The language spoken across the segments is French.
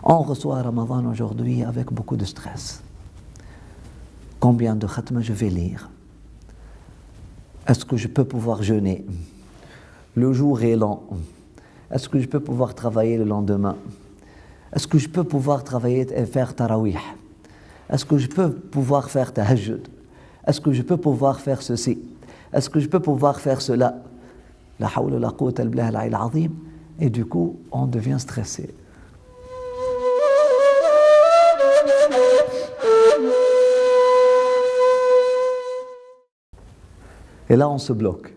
On reçoit Ramadan aujourd'hui avec beaucoup de stress. Combien de khatma je vais lire? Est-ce que je peux pouvoir jeûner? Le jour est lent. Est-ce que je peux pouvoir travailler le lendemain? Est-ce que je peux pouvoir travailler et faire tarawih? Est-ce que je peux pouvoir faire tahajjud? Est-ce que je peux pouvoir faire ceci? Est-ce que je peux pouvoir faire cela? La hawla la quwwata illa billah al-'ali al-'azim. Et du coup, on devient stressé. Et là, on se bloque.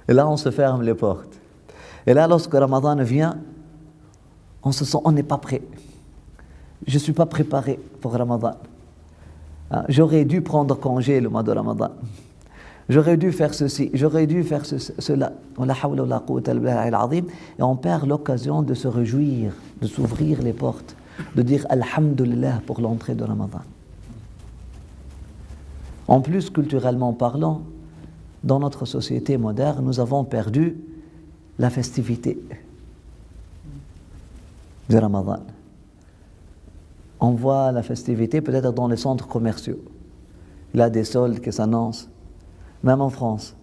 Et là, on se ferme les portes. Et là, lorsque Ramadan vient, on se sent, on n'est pas prêt. Je ne suis pas préparé pour Ramadan. J'aurais dû prendre congé le mois de Ramadan. J'aurais dû faire ceci, j'aurais dû faire cela. Et on perd l'occasion de se réjouir, de s'ouvrir les portes, de dire Alhamdulillah pour l'entrée de Ramadan. En plus, culturellement parlant, dans notre société moderne, nous avons perdu la festivité de Ramadan. On voit la festivité peut-être dans les centres commerciaux. Il y a des soldes qui s'annoncent, même en France.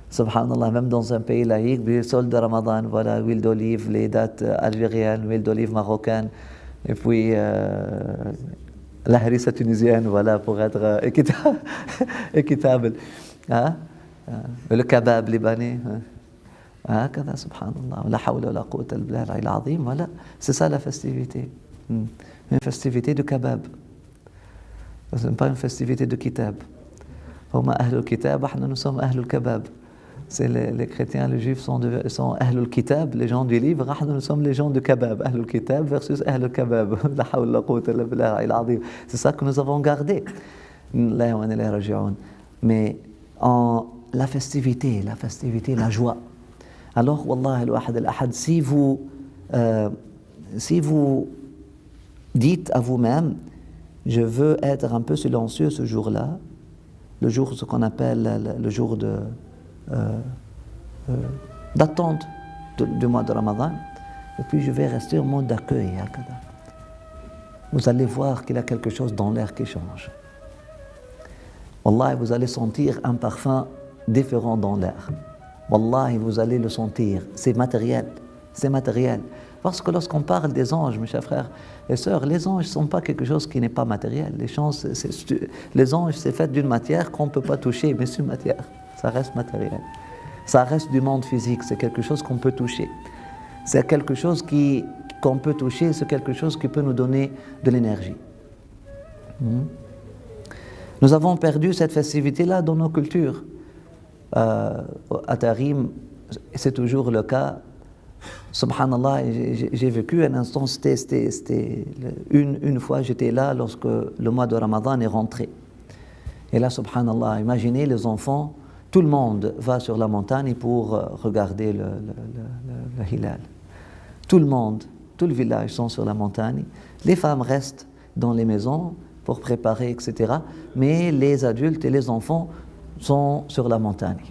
Subhanallah, même dans un pays laïque, les soldes de Ramadan, voilà, l'huile d'olive, les dates algériennes, l'huile d'olive marocaine, et puis la harissa tunisienne, voilà, pour être équitable. Hein? Le kebab libanais. هكذا سبحان الله لا حول ولا قوة إلا بالله العلي العظيم. Voilà, c'est ça la festivité. Une festivité de kebab. Ce n'est pas une festivité de kitab. هم أهل الكتاب احنا nous sommes أهل الكباب. C'est les chrétiens, les juifs sont أهل الكتاب, les gens du livre. احنا nous sommes les gens de kebab. أهل الكتاب versus أهل الكباب. لا حول ولا قوة إلا بالله العلي العظيم. C'est ça que nous avons gardé. Mais la festivité, la joie. Alors, Wallah al-Wahid al-Ahad, si vous dites à vous-même, je veux être un peu silencieux ce jour-là, le jour, ce qu'on appelle le jour d'attente du mois de Ramadan, et puis je vais rester en mode d'accueil. Vous allez voir qu'il y a quelque chose dans l'air qui change. Wallah, vous allez sentir un parfum différent dans l'air. Wallahi, vous allez le sentir. C'est matériel. C'est matériel. Parce que lorsqu'on parle des anges, mes chers frères et sœurs, les anges ne sont pas quelque chose qui n'est pas matériel. Les anges, c'est fait d'une matière qu'on ne peut pas toucher, mais c'est une matière. Ça reste matériel. Ça reste du monde physique. C'est quelque chose qu'on peut toucher. C'est quelque chose qu'on peut toucher. C'est quelque chose qui peut nous donner de l'énergie. Nous avons perdu cette festivité-là dans nos cultures. À Tarim, c'est toujours le cas. Subhanallah, j'ai vécu un instant, c'était une fois j'étais là lorsque le mois de Ramadan est rentré. Et là, subhanallah, imaginez les enfants, tout le monde va sur la montagne pour regarder le hilal. Tout le monde, tout le village sont sur la montagne. Les femmes restent dans les maisons pour préparer, etc. Mais les adultes et les enfants sont sur la montagne.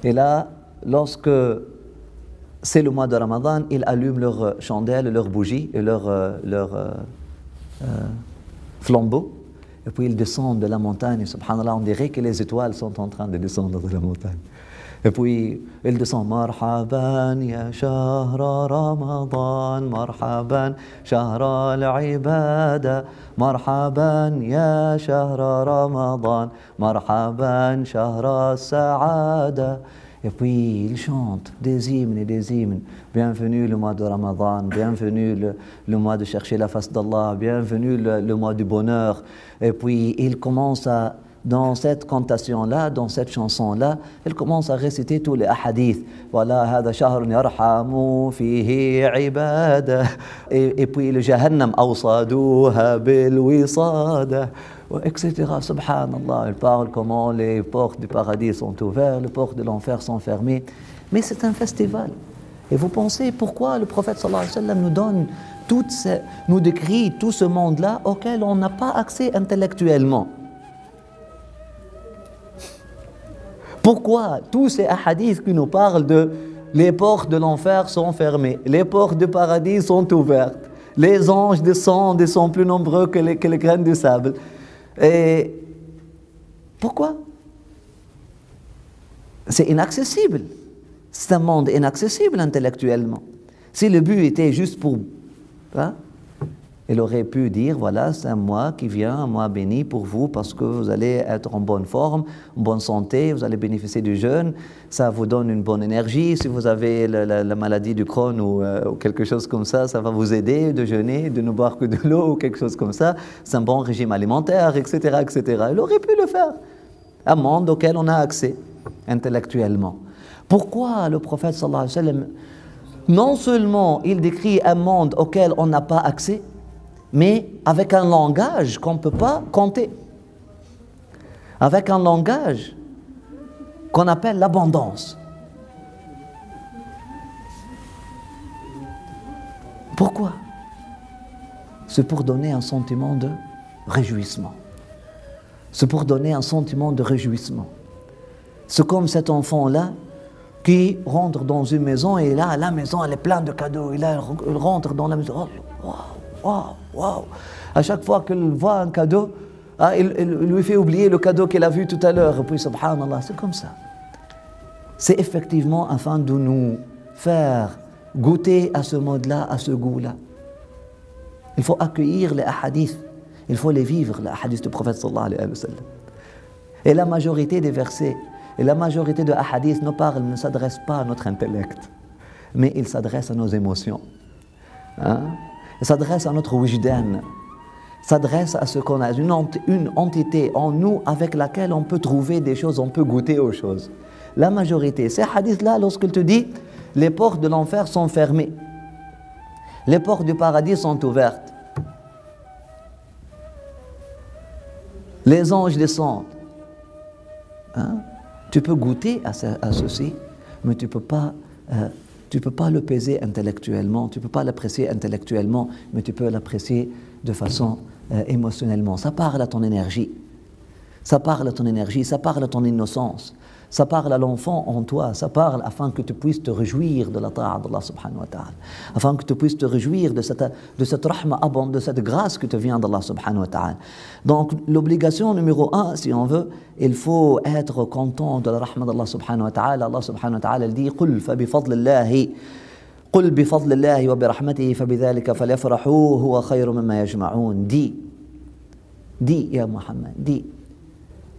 Et là, lorsque c'est le mois de Ramadan, ils allument leurs chandelles, leurs bougies et leurs flambeaux. Et puis ils descendent de la montagne. Et subhanallah, on dirait que les étoiles sont en train de descendre de la montagne. Et puis ils descendent. Marhaban ya shahra Ramadan, marhaban shahra al-ibada, marhaban ya shahra Ramadan, marhaban shahra sa'ada. Et puis ils chantent des hymnes et des hymnes. Bienvenue le mois de Ramadan, bienvenue le mois de chercher la face d'Allah, bienvenue le mois du bonheur. Et puis ils commencent à, dans cette cantation-là, dans cette chanson-là, ils commencent à réciter tous les hadiths. Voilà, hada shahrun yarhamu fihi ibada. Et puis le jahannam awsaduha bil wisada. Etc. Subhanallah, il parle comment les portes du paradis sont ouvertes, les portes de l'enfer sont fermées. Mais c'est un festival. Et vous pensez pourquoi le prophète sallallahu alayhi wa sallam nous donne nous décrit tout ce monde-là auquel on n'a pas accès intellectuellement. Pourquoi tous ces hadiths qui nous parlent de les portes de l'enfer sont fermées, les portes du paradis sont ouvertes. Les anges descendent et sont plus nombreux que les graines du sable. Et pourquoi? C'est inaccessible. C'est un monde inaccessible intellectuellement. Si le but était juste pour... Hein, il aurait pu dire, voilà, c'est un mois qui vient, un mois béni pour vous parce que vous allez être en bonne forme, en bonne santé, vous allez bénéficier du jeûne, ça vous donne une bonne énergie. Si vous avez la maladie du Crohn ou quelque chose comme ça va vous aider de jeûner, de ne boire que de l'eau ou quelque chose comme ça. C'est un bon régime alimentaire, etc., etc. Il aurait pu le faire. Un monde auquel on a accès intellectuellement. Pourquoi le prophète sallallahu alayhi wa sallam, non seulement il décrit un monde auquel on n'a pas accès, mais avec un langage qu'on ne peut pas compter, avec un langage qu'on appelle l'abondance. Pourquoi? C'est pour donner un sentiment de réjouissement. C'est pour donner un sentiment de réjouissement. C'est comme cet enfant-là qui rentre dans une maison et là, la maison, elle est pleine de cadeaux. Et là, il rentre dans la maison. Oh, waouh, waouh. À chaque fois qu'il voit un cadeau, il lui fait oublier le cadeau qu'il a vu tout à l'heure. Et puis, subhanallah, c'est comme ça. C'est effectivement afin de nous faire goûter à ce mode-là, à ce goût-là. Il faut accueillir les hadiths. Il faut les vivre, les hadiths du prophète sallallahu alayhi wa sallam. Et la majorité des versets, et la majorité de hadiths ne s'adressent pas à notre intellect, mais ils s'adressent à nos émotions. Ils s'adressent à notre wujdan, s'adressent à ce qu'on a, une entité en nous avec laquelle on peut trouver des choses, on peut goûter aux choses. La majorité, ces hadiths-là, lorsqu'il te dit, les portes de l'enfer sont fermées, les portes du paradis sont ouvertes, les anges descendent. Tu peux goûter à ceci, mais tu peux pas le peser intellectuellement, tu peux pas l'apprécier intellectuellement, mais tu peux l'apprécier de façon émotionnellement. Ça parle à ton énergie, ça parle à ton énergie, ça parle à ton innocence, ça parle à l'enfant en toi, ça parle afin que tu puisses te réjouir de la ta'a d'Allah subhanahu wa ta'ala, afin que tu puisses te réjouir de cette rahma abondante, de cette grâce qui te vient d'Allah subhanahu wa ta'ala. Donc l'obligation numéro 1, si on veut, il faut être content de la rahma d'Allah subhanahu wa ta'ala. Allah subhanahu wa ta'ala dit قُلْ فَبِفَضْلِ اللَّهِ قُلْ بِفَضْلِ اللَّهِ وَبِرَحْمَتِهِ فَبِذَلِكَ فَلْيَفْرَحُوا هُوَ خَيْرٌ مِمَّا يَجْمَعُونَ. Dis, ya Muhammad, dis,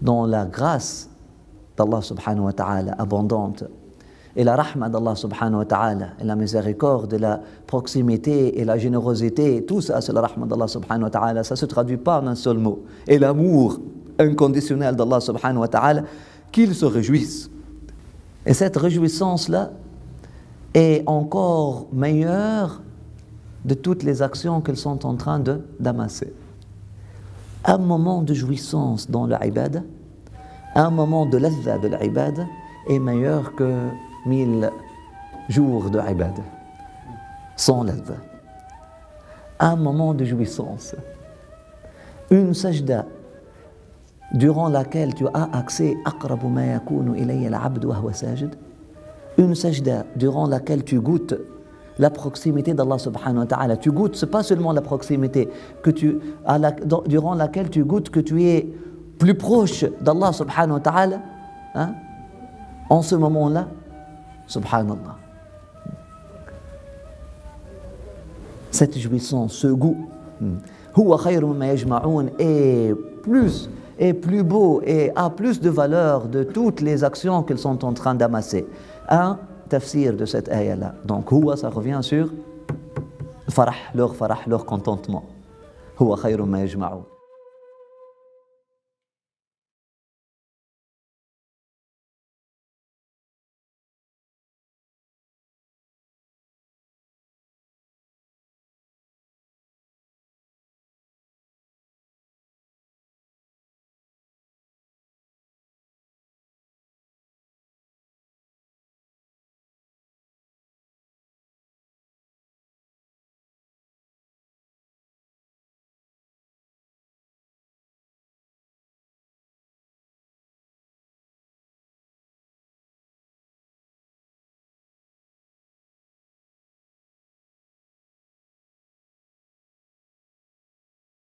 dans la grâce d'Allah subhanahu wa ta'ala abondante et la rahma d'Allah subhanahu wa ta'ala et la miséricorde et la proximité et la générosité, tout ça c'est la rahma d'Allah subhanahu wa ta'ala, ça se traduit pas en un seul mot, et l'amour inconditionnel d'Allah subhanahu wa ta'ala, qu'ils se réjouissent. Et cette réjouissance-là est encore meilleure de toutes les actions qu'ils sont en train d'amasser. Un moment de jouissance dans l'ibada, un moment de ladha de l'ibada est meilleur que 1000 jours de ibada, sans ladha. Un moment de jouissance, une sajda durant laquelle tu as accès aqrabu ma yakunu ilayya al-abd wa huwa sajid, une sajda durant laquelle tu goûtes la proximité d'Allah subhanahu wa ta'ala. Tu goûtes, c'est pas seulement la proximité durant laquelle tu goûtes que tu es plus proche d'Allah subhanahu wa ta'ala, en ce moment-là, subhanallah. Cette jouissance, ce goût, huwa khayru mimma yajma'un, est plus beau et a plus de valeur de toutes les actions qu'ils sont en train d'amasser. Un tafsir de cette ayah-là. Donc, huwa, ça revient sur leur contentement. Huwa khayru mimma yajma'un.